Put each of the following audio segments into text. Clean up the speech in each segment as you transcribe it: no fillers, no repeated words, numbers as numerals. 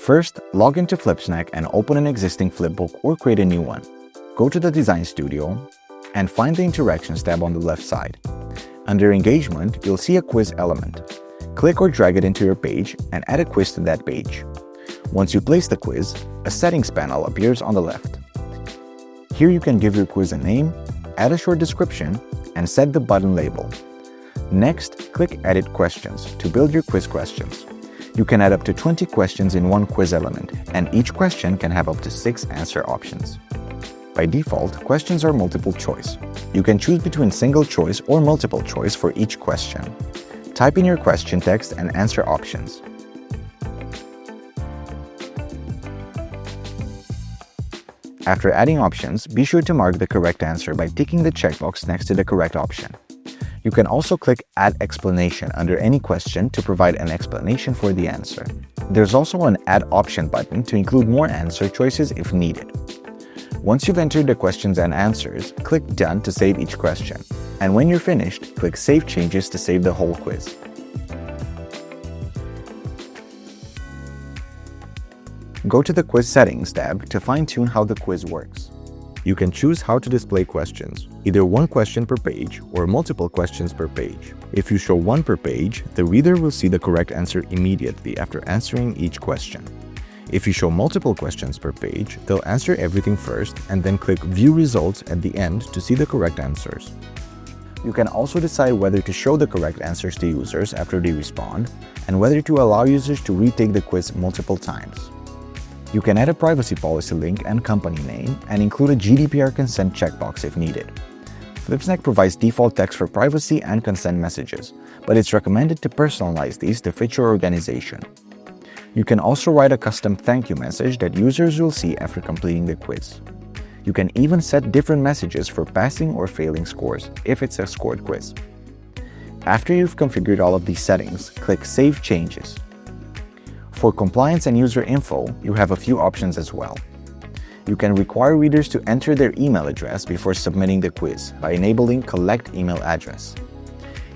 First, log into Flipsnack and open an existing flipbook or create a new one. Go to the Design Studio and find the Interactions tab on the left side. Under Engagement, you'll see a quiz element. Click or drag it into your page and add a quiz to that page. Once you place the quiz, a settings panel appears on the left. Here you can give your quiz a name, add a short description, and set the button label. Next, click Edit Questions to build your quiz questions. You can add up to 20 questions in one quiz element, and each question can have up to 6 answer options. By default, questions are multiple choice. You can choose between single choice or multiple choice for each question. Type in your question text and answer options. After adding options, be sure to mark the correct answer by ticking the checkbox next to the correct option. You can also click Add Explanation under any question to provide an explanation for the answer. There's also an Add Option button to include more answer choices if needed. Once you've entered the questions and answers, click Done to save each question. And when you're finished, click Save Changes to save the whole quiz. Go to the Quiz Settings tab to fine-tune how the quiz works. You can choose how to display questions, either one question per page or multiple questions per page. If you show one per page, the reader will see the correct answer immediately after answering each question. If you show multiple questions per page, they'll answer everything first and then click View Results at the end to see the correct answers. You can also decide whether to show the correct answers to users after they respond and whether to allow users to retake the quiz multiple times. You can add a privacy policy link and company name and include a GDPR consent checkbox if needed. Flipsnack provides default text for privacy and consent messages, but it's recommended to personalize these to fit your organization. You can also write a custom thank you message that users will see after completing the quiz. You can even set different messages for passing or failing scores if it's a scored quiz. After you've configured all of these settings, click Save Changes. For compliance and user info, you have a few options as well. You can require readers to enter their email address before submitting the quiz by enabling Collect Email Address.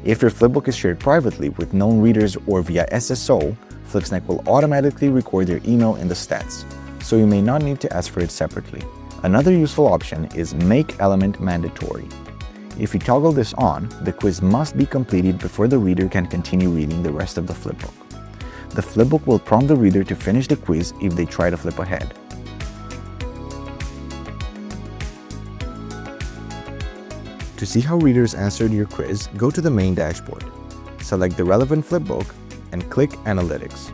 If your flipbook is shared privately with known readers or via SSO, Flipsnack will automatically record their email in the stats, so you may not need to ask for it separately. Another useful option is Make Element Mandatory. If you toggle this on, the quiz must be completed before the reader can continue reading the rest of the flipbook. The flipbook will prompt the reader to finish the quiz if they try to flip ahead. To see how readers answered your quiz, go to the main dashboard. Select the relevant flipbook and click Analytics.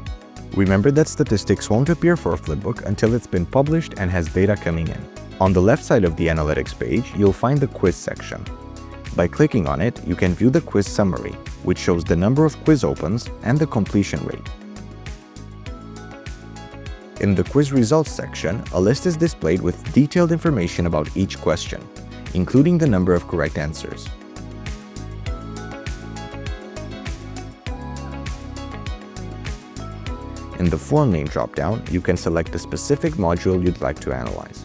Remember that statistics won't appear for a flipbook until it's been published and has data coming in. On the left side of the Analytics page, you'll find the Quiz section. By clicking on it, you can view the quiz summary, which shows the number of quiz opens and the completion rate. In the Quiz Results section, a list is displayed with detailed information about each question, including the number of correct answers. In the Form Name dropdown, you can select the specific module you'd like to analyze.